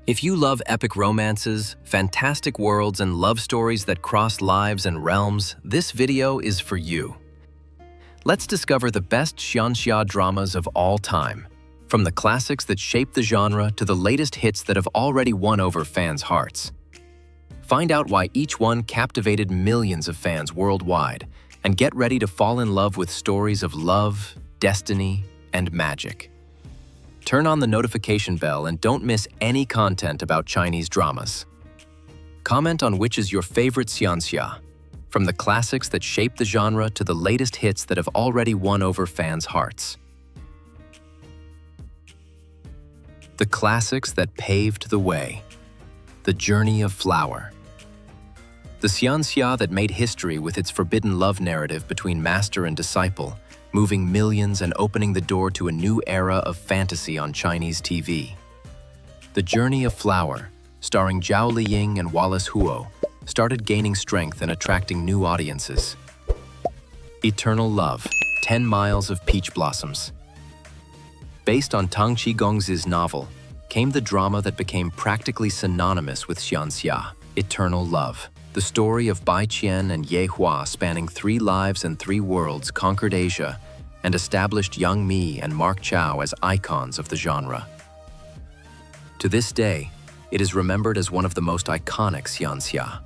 If you love epic romances, fantastic worlds, and love stories that cross lives and realms, this video is for you. Let's discover the best Xianxia dramas of all time, from the classics that shaped the genre to the latest hits that have already won over fans' hearts. Find out why each one captivated millions of fans worldwide, and get ready to fall in love with stories of love, destiny, and magic. Turn on the notification bell and don't miss any content about Chinese dramas. Comment on which is your favorite Xianxia, from the classics that shaped the genre to the latest hits that have already won over fans' hearts. The classics that paved the way. The Journey of Flower. The Xianxia that made history with its forbidden love narrative between master and disciple, moving millions and opening the door to a new era of fantasy on Chinese TV. The Journey of Flower, starring Zhao Liying and Wallace Huo, started gaining strength and attracting new audiences. Eternal Love, 10 Miles of Peach Blossoms. Based on Tang Qigongzi's novel, came the drama that became practically synonymous with Xianxia, Eternal Love. The story of Bai Qian and Ye Hua spanning 3 lives and 3 worlds conquered Asia and established Yang Mi and Mark Chao as icons of the genre. To this day, it is remembered as one of the most iconic Xianxia.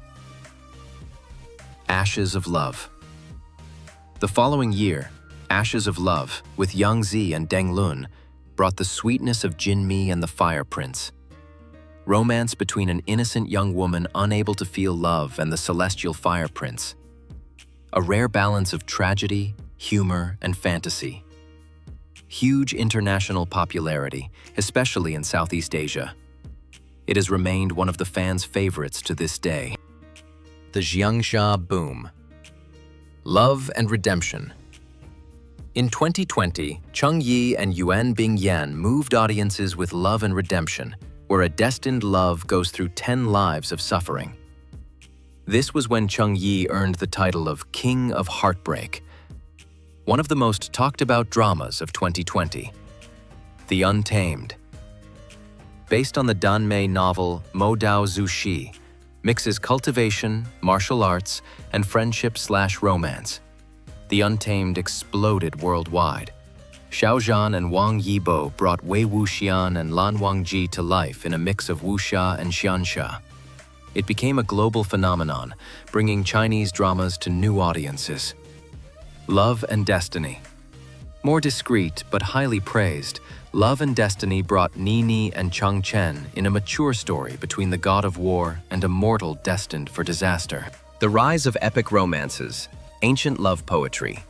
Ashes of Love. The following year, Ashes of Love, with Yang Zi and Deng Lun, brought the sweetness of Jin Mi and the Fire Prince. Romance between an innocent young woman unable to feel love and the celestial Fire Prince. A rare balance of tragedy, humor, and fantasy. Huge international popularity, especially in Southeast Asia. It has remained one of the fans' favorites to this day. The Xianxia boom. Love and redemption. In 2020, Cheng Yi and Yuan Bingyan moved audiences with Love and Redemption, where a destined love goes through 10 lives of suffering. This was when Cheng Yi earned the title of King of Heartbreak, one of the most talked about dramas of 2020. The Untamed. Based on the Danmei novel Mo Dao Zhu Shi, mixes cultivation, martial arts, and friendship/romance. The Untamed exploded worldwide. Xiao Zhan and Wang Yibo brought Wei Wuxian and Lan Wangji to life in a mix of wuxia and xianxia. It became a global phenomenon, bringing Chinese dramas to new audiences. Love and Destiny. More discreet but highly praised, Love and Destiny brought Nini and Chang Chen in a mature story between the god of war and a mortal destined for disaster. The rise of epic romances, ancient love poetry.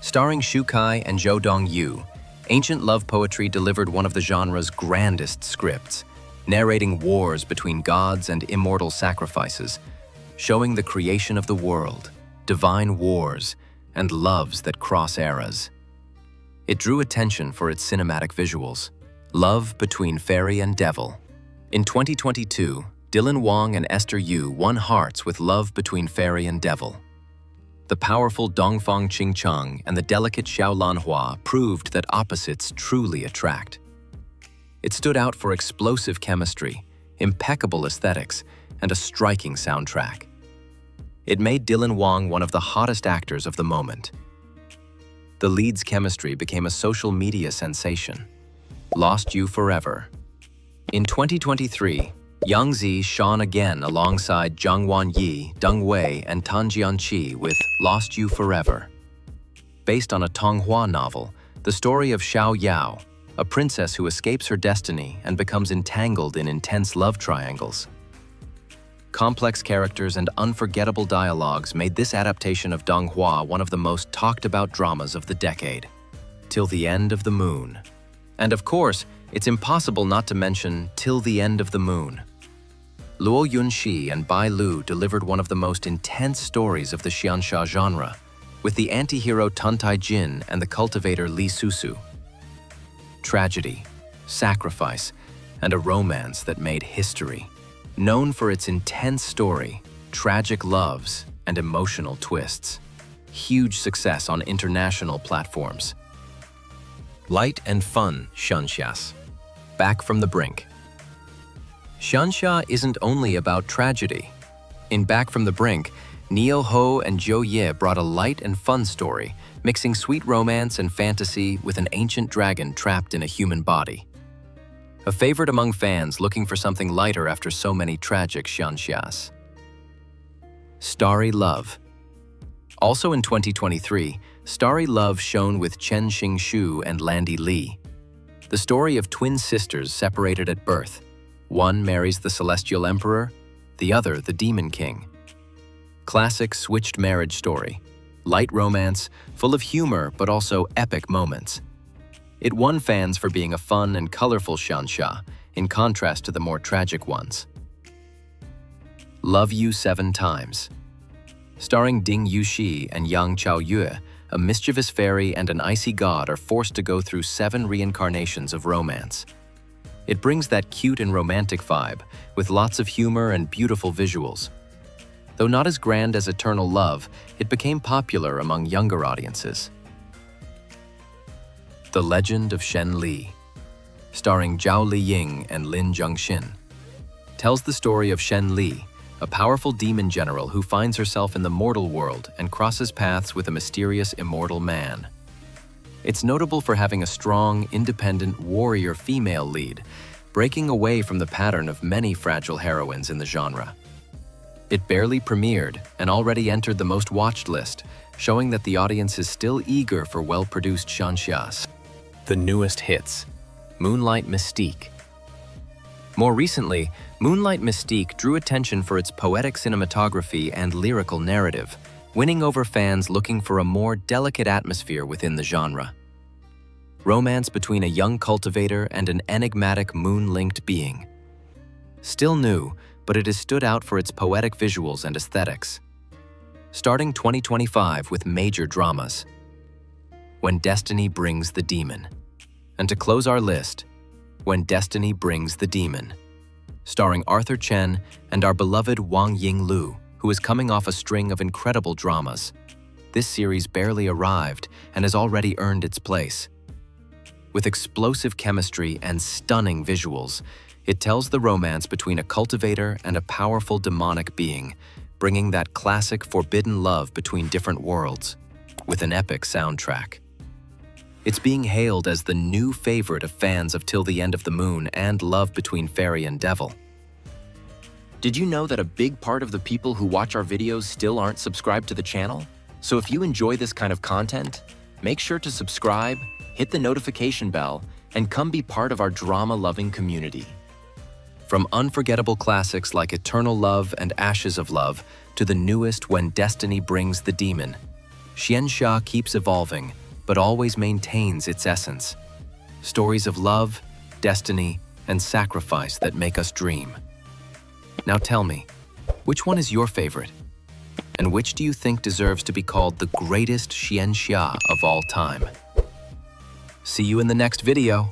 Starring Xu Kai and Zhou Dongyu, ancient love poetry delivered one of the genre's grandest scripts, narrating wars between gods and immortal sacrifices, showing the creation of the world, divine wars, and loves that cross eras. It drew attention for its cinematic visuals. Love between fairy and devil. In 2022, Dylan Wang and Esther Yu won hearts with Love between fairy and devil. The powerful Dongfang Qingchang and the delicate Xiao Lanhua proved that opposites truly attract. It stood out for explosive chemistry, impeccable aesthetics, and a striking soundtrack. It made Dylan Wang one of the hottest actors of the moment. The lead's chemistry became a social media sensation. Lost You Forever. In 2023, Yang Zi shone again alongside Zhang Wanyi, Deng Wei, and Tan Jianqi with Lost You Forever. Based on a Tonghua novel, the story of Xiao Yao, a princess who escapes her destiny and becomes entangled in intense love triangles. Complex characters and unforgettable dialogues made this adaptation of Donghua one of the most talked about dramas of the decade. Till the End of the Moon. And of course, it's impossible not to mention Till the End of the Moon. Luo Yunxi and Bai Lu delivered one of the most intense stories of the Xianxia genre, with the anti-hero Tan Tai Jin and the cultivator Li Susu. Tragedy, sacrifice, and a romance that made history. Known for its intense story, tragic loves, and emotional twists. Huge success on international platforms. Light and fun Xianxias. Back from the Brink. Xianxia isn't only about tragedy. In Back from the Brink, Neo Ho and Zhou Ye brought a light and fun story, mixing sweet romance and fantasy with an ancient dragon trapped in a human body. A favorite among fans looking for something lighter after so many tragic Xianxias. Starry Love. Also in 2023, Starry Love shone with Chen Xingxu and Landy Li. The story of twin sisters separated at birth. One marries the Celestial Emperor, the other the Demon King. Classic switched marriage story. Light romance, full of humor but also epic moments. It won fans for being a fun and colorful Xianxia, in contrast to the more tragic ones. Love You 7 Times. Starring Ding Yuxi and Yang Chaoyue, a mischievous fairy and an icy god are forced to go through 7 reincarnations of romance. It brings that cute and romantic vibe, with lots of humor and beautiful visuals. Though not as grand as Eternal Love, it became popular among younger audiences. The Legend of Shen Li, starring Zhao Liying and Lin Zhengxin, tells the story of Shen Li, a powerful demon general who finds herself in the mortal world and crosses paths with a mysterious immortal man. It's notable for having a strong, independent warrior female lead, breaking away from the pattern of many fragile heroines in the genre. It barely premiered and already entered the most watched list, showing that the audience is still eager for well-produced Xianxias. The newest hits. Moonlight Mystique. More recently, Moonlight Mystique drew attention for its poetic cinematography and lyrical narrative, winning over fans looking for a more delicate atmosphere within the genre. Romance between a young cultivator and an enigmatic moon-linked being. Still new, but it has stood out for its poetic visuals and aesthetics. Starting 2025 with major dramas. When Destiny Brings the Demon. And to close our list, When Destiny Brings the Demon, starring Arthur Chen and our beloved Wang Yinglu, who is coming off a string of incredible dramas. This series barely arrived and has already earned its place. With explosive chemistry and stunning visuals, it tells the romance between a cultivator and a powerful demonic being, bringing that classic forbidden love between different worlds, with an epic soundtrack. It's being hailed as the new favorite of fans of Till the End of the Moon and Love Between Fairy and Devil. Did you know that a big part of the people who watch our videos still aren't subscribed to the channel? So if you enjoy this kind of content, make sure to subscribe, hit the notification bell, and come be part of our drama-loving community. From unforgettable classics like Eternal Love and Ashes of Love to the newest When Destiny Brings the Demon, Xianxia keeps evolving, but always maintains its essence. Stories of love, destiny, and sacrifice that make us dream. Now tell me, which one is your favorite? And which do you think deserves to be called the greatest Xianxia of all time? See you in the next video.